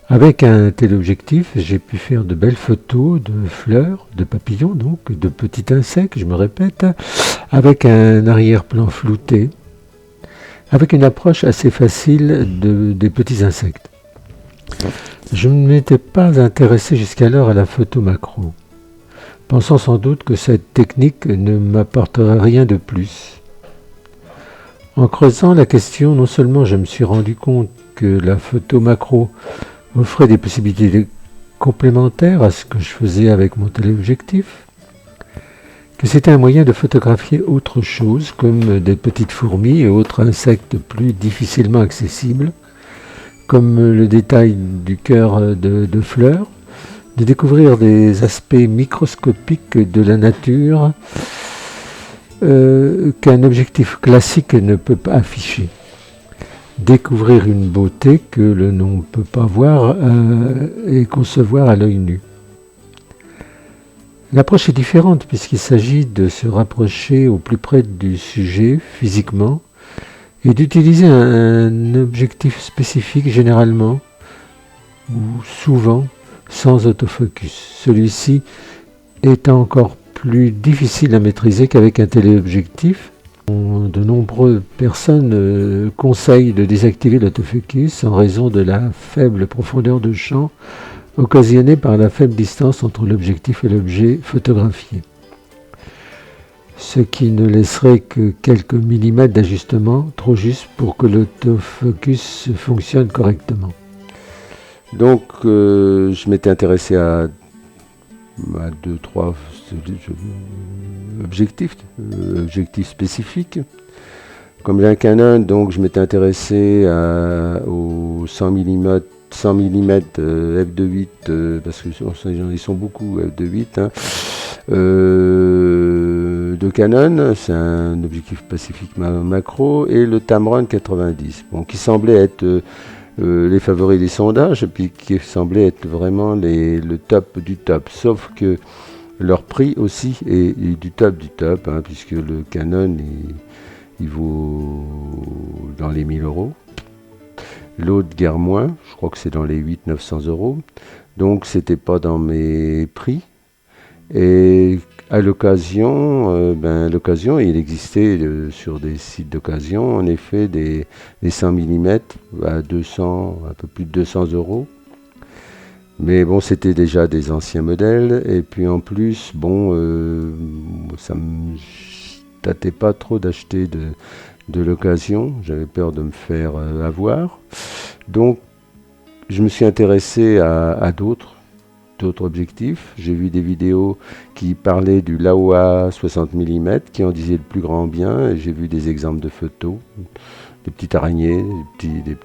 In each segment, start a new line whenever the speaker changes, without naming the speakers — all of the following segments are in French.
Avec un téléobjectif, j'ai pu faire de belles photos de fleurs, de papillons donc, de petits insectes, je me répète, avec un arrière-plan flouté, avec une approche assez facile des petits insectes. Je ne m'étais pas intéressé jusqu'alors à la photo macro, pensant sans doute que cette technique ne m'apporterait rien de plus. En creusant la question, non seulement je me suis rendu compte que la photo macro offrait des possibilités complémentaires à ce que je faisais avec mon téléobjectif, que c'était un moyen de photographier autre chose, comme des petites fourmis et autres insectes plus difficilement accessibles, comme le détail du cœur de fleurs, de découvrir des aspects microscopiques de la nature qu'un objectif classique ne peut pas afficher. Découvrir une beauté que l'on ne peut pas voir et concevoir à l'œil nu. L'approche est différente puisqu'il s'agit de se rapprocher au plus près du sujet physiquement et d'utiliser un objectif spécifique généralement ou souvent sans autofocus. Celui-ci est encore plus difficile à maîtriser qu'avec un téléobjectif. De nombreuses personnes conseillent de désactiver l'autofocus en raison de la faible profondeur de champ occasionnée par la faible distance entre l'objectif et l'objet photographié, ce qui ne laisserait que quelques millimètres d'ajustement, trop juste pour que l'autofocus fonctionne correctement.
Donc je m'étais intéressé à 2-3 objectifs spécifiques. Comme j'ai un Canon, donc je m'étais intéressé aux 100 mm f2.8 parce que ils sont beaucoup f2.8 de Canon, c'est un objectif Pacific macro, et le Tamron 90, qui semblait être les favoris des sondages, et puis qui semblait être vraiment le top du top, sauf que leur prix aussi est du top, puisque le Canon il vaut dans les 1000 euros, l'autre guère moins, je crois que c'est dans les 800-900 euros, donc c'était pas dans mes prix. Et à l'occasion, il existait sur des sites d'occasion, en effet, des 100 mm à 200, un peu plus de 200 euros. Mais bon, c'était déjà des anciens modèles, et puis en plus, ça me tâtait pas trop d'acheter de l'occasion, j'avais peur de me faire avoir. Donc, je me suis intéressé à d'autres objectifs. J'ai vu des vidéos qui parlaient du Laowa 60 mm, qui en disaient le plus grand bien, et j'ai vu des exemples de photos, des petites araignées, des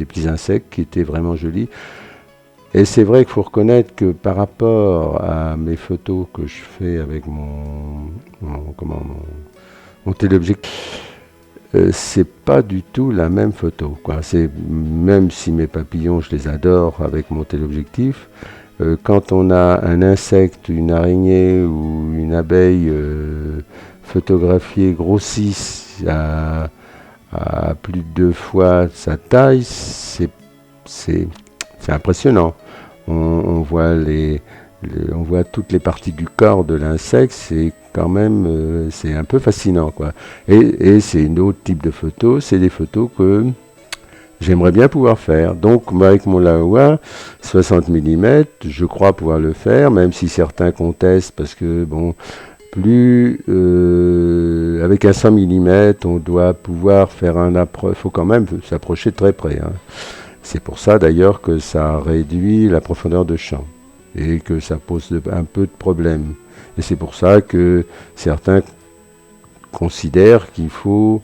petits insectes qui étaient vraiment jolis. Et c'est vrai qu'il faut reconnaître que par rapport à mes photos que je fais avec mon téléobjectif, c'est pas du tout la même photo, quoi. Même si mes papillons, je les adore avec mon téléobjectif, quand on a un insecte, une araignée ou une abeille photographiée grossisse à plus de 2 fois sa taille, c'est impressionnant. On voit toutes les parties du corps de l'insecte, c'est quand même c'est un peu fascinant, quoi. Et c'est un autre type de photo, c'est des photos que j'aimerais bien pouvoir faire. Donc avec mon Laowa 60 mm, je crois pouvoir le faire, même si certains contestent parce que avec un 100 mm, on doit pouvoir faire il faut quand même s'approcher de très près, hein. C'est pour ça d'ailleurs que ça réduit la profondeur de champ et que ça pose un peu de problème. Et c'est pour ça que certains considèrent qu'il faut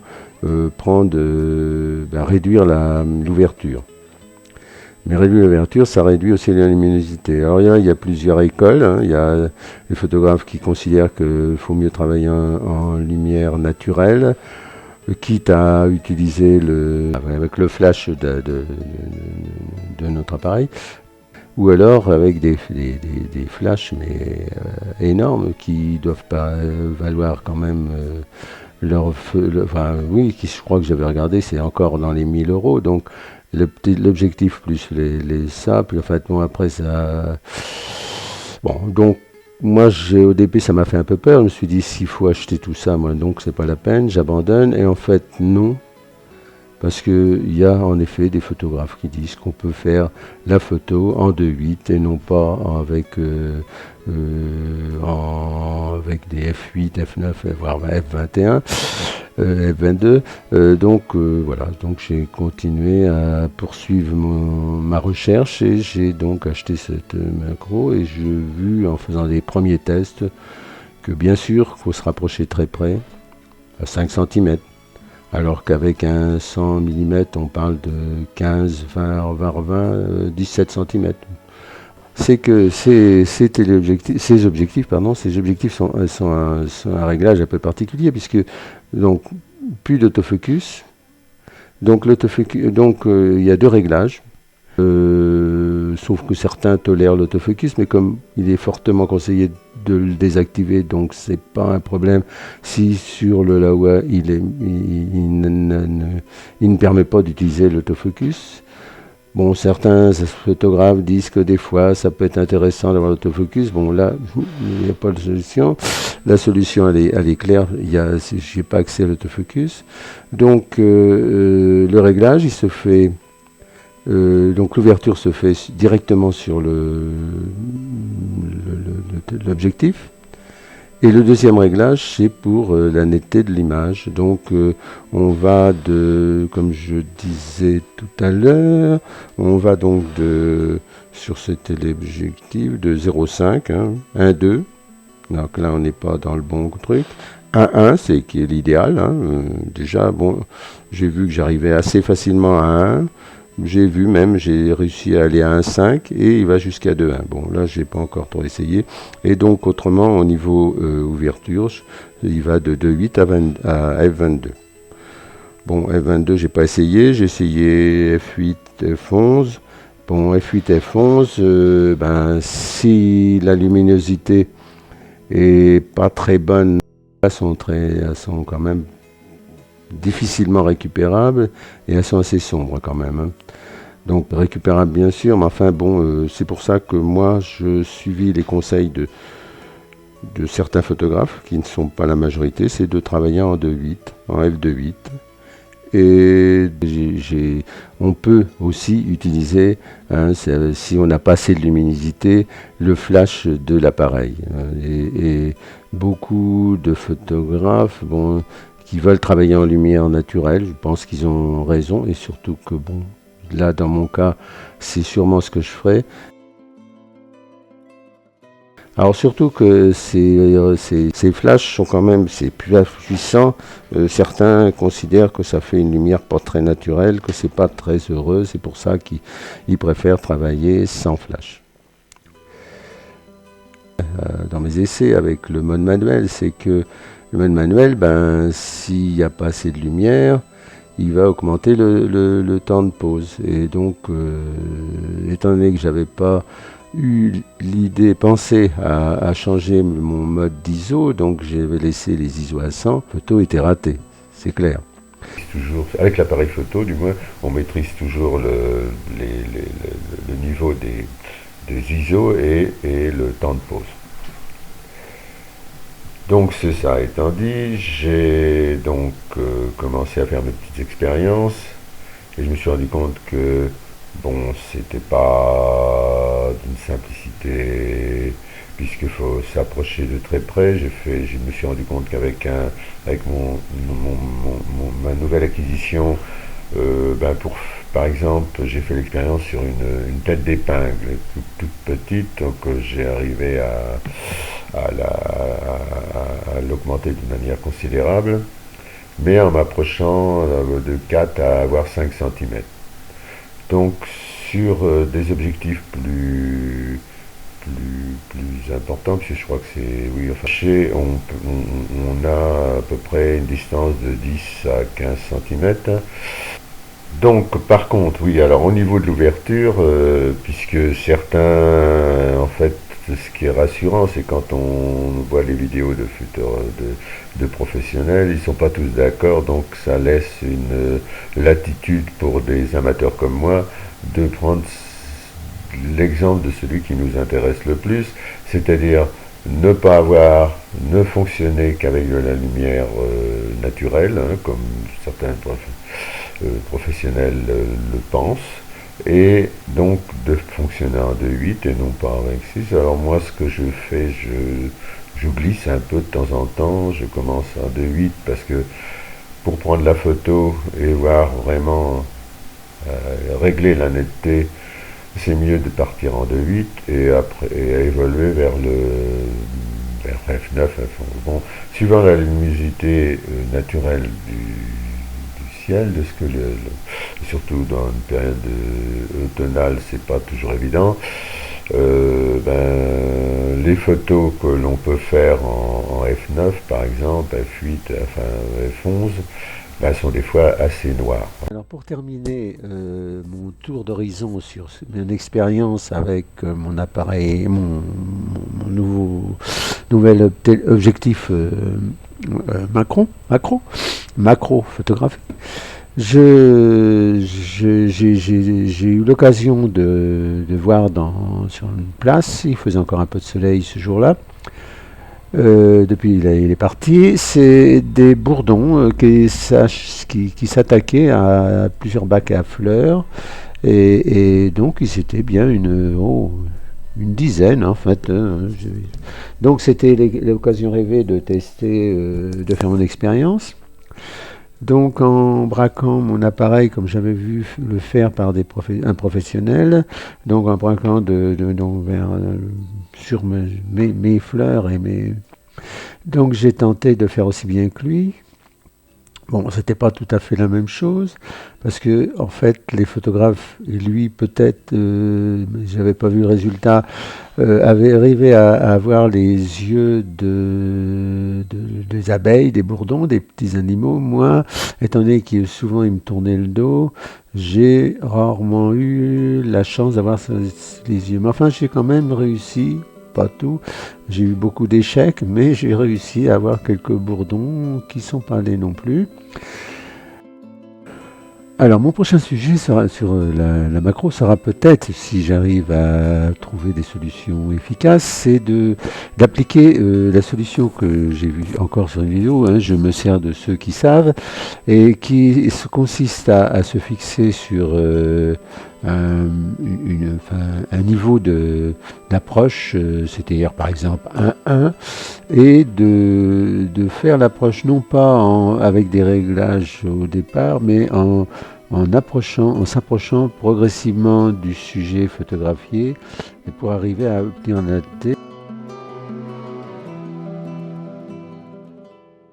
réduire l'ouverture. Mais réduire l'ouverture, ça réduit aussi la luminosité. Alors il y a plusieurs écoles, hein. Il y a les photographes qui considèrent qu'il faut mieux travailler en lumière naturelle, quitte à utiliser avec le flash de notre appareil, ou alors avec des flashs énormes qui doivent pas valoir quand même je crois que j'avais regardé, c'est encore dans les 1000 euros, donc l'objectif plus ça, puis en fait, bon, après ça... Bon, donc, moi, au début, ça m'a fait un peu peur. Je me suis dit, s'il faut acheter tout ça, moi, donc, c'est pas la peine, j'abandonne. Et en fait, non. Parce qu'il y a en effet des photographes qui disent qu'on peut faire la photo en 2.8 et non pas avec des F8, F9, voire F21, F22. Voilà, donc j'ai continué à poursuivre ma recherche et j'ai donc acheté cette macro et j'ai vu en faisant des premiers tests que bien sûr, il faut se rapprocher très près, à 5 cm. Alors qu'avec un 100 mm, on parle de 15, 20, 17 cm. C'est que ces objectifs sont un réglage un peu particulier, puisque donc plus d'autofocus. Donc il y a deux réglages. Sauf que certains tolèrent l'autofocus, mais comme il est fortement conseillé de le désactiver, donc c'est pas un problème si sur le Laowa il ne permet pas d'utiliser l'autofocus. Bon, certains photographes disent que des fois ça peut être intéressant d'avoir l'autofocus. Bon, là, il n'y a pas de solution. La solution, elle est claire. J'ai pas accès à l'autofocus. Donc, le réglage, il se fait. Donc l'ouverture se fait directement sur l'objectif. Et le deuxième réglage, c'est pour la netteté de l'image. Donc on va comme je disais tout à l'heure, on va donc sur ce téléobjectif de 0,5, 1,2. Donc là on n'est pas dans le bon truc. 1,1, c'est qui est l'idéal. Déjà, bon, j'ai vu que j'arrivais assez facilement à 1. J'ai réussi à aller à 1,5 et il va jusqu'à 2,1. Bon, là, j'ai pas encore trop essayé. Et donc, autrement, au niveau ouverture, il va de 2,8 à F22. Bon, F22, j'ai pas essayé. J'ai essayé F8, F11. Bon, F8, F11, si la luminosité est pas très bonne, elles sont quand même difficilement récupérables et elles sont assez sombres quand même. Donc récupérables bien sûr, mais enfin bon, c'est pour ça que moi je suivis les conseils de certains photographes, qui ne sont pas la majorité, c'est de travailler en 2.8, en f2.8. Et on peut aussi utiliser, si on n'a pas assez de luminosité, le flash de l'appareil. Et beaucoup de photographes, qui veulent travailler en lumière naturelle, je pense qu'ils ont raison, et surtout que là dans mon cas, c'est sûrement ce que je ferai. Alors surtout que ces flashs sont quand même, c'est plus puissant. Certains considèrent que ça fait une lumière pas très naturelle, que c'est pas très heureux. C'est pour ça qu'ils préfèrent travailler sans flash. Dans mes essais avec le mode manuel, c'est que le mode manuel, s'il n'y a pas assez de lumière, il va augmenter le temps de pause. Et donc, étant donné que j'avais pas pensé à changer mon mode d'ISO, donc j'avais laissé les ISO à 100, la photo était ratée, c'est clair.
Toujours, avec l'appareil photo, du moins, on maîtrise toujours le niveau des ISO et le temps de pause. Donc ça étant dit, j'ai donc commencé à faire mes petites expériences et je me suis rendu compte que c'était pas d'une simplicité puisqu'il faut s'approcher de très près. Je me suis rendu compte qu'avec ma nouvelle acquisition, par exemple, j'ai fait l'expérience sur une tête d'épingle toute petite, donc j'ai arrivé à l'augmenter d'une manière considérable, mais en m'approchant de 4 à avoir 5 cm. Donc sur des objectifs plus importants, puisque je crois que on a à peu près une distance de 10 à 15 cm. Donc par contre, oui, alors au niveau de l'ouverture, puisque certains en fait ce qui est rassurant, c'est quand on voit les vidéos de professionnels, ils sont pas tous d'accord, donc ça laisse une latitude pour des amateurs comme moi de prendre l'exemple de celui qui nous intéresse le plus, c'est-à-dire ne fonctionner qu'avec de la lumière naturelle, hein, comme certains professionnels le pensent, et donc de fonctionner en 2.8 et non pas en 26. Alors moi, ce que je fais, je glisse un peu de temps en temps, je commence en 2.8 parce que pour prendre la photo et voir vraiment régler la netteté, c'est mieux de partir en 2.8 et après et évoluer vers F9, F11. Bon, suivant la luminosité naturelle du ciel, de ce que surtout dans une période automnale, c'est pas toujours évident. Les photos que l'on peut faire en F9 par exemple, F8, enfin F11, sont des fois assez noires.
Alors pour terminer mon tour d'horizon sur mon expérience avec mon appareil, mon nouvel objectif macro photographie, j'ai eu l'occasion de voir sur une place, il faisait encore un peu de soleil ce jour-là, depuis il est parti, c'est des bourdons qui s'attaquaient à plusieurs bacs à fleurs, et donc ils étaient bien une dizaine en fait. Donc c'était l'occasion rêvée de tester, de faire mon expérience. Donc en braquant mon appareil comme j'avais vu le faire par un professionnel, donc en braquant sur mes fleurs donc j'ai tenté de faire aussi bien que lui. Bon, c'était pas tout à fait la même chose, parce que en fait, les photographes, et lui peut-être, j'avais pas vu le résultat, avaient arrivé à avoir les yeux des abeilles, des bourdons, des petits animaux. Moi, étant donné que souvent ils me tournaient le dos, j'ai rarement eu la chance d'avoir les yeux. Mais enfin, j'ai quand même réussi. Pas tout, j'ai eu beaucoup d'échecs, mais j'ai réussi à avoir quelques bourdons qui sont pas allés non plus. Alors mon prochain sujet sera sur la macro, sera peut-être, si j'arrive à trouver des solutions efficaces, c'est d'appliquer la solution que j'ai vue encore sur une vidéo, hein, je me sers de ceux qui savent, et qui consiste à se fixer sur un niveau d'approche, c'est-à-dire par exemple 1.1, et de faire l'approche non pas avec des réglages au départ, mais en s'approchant progressivement du sujet photographié, et pour arriver à obtenir la netteté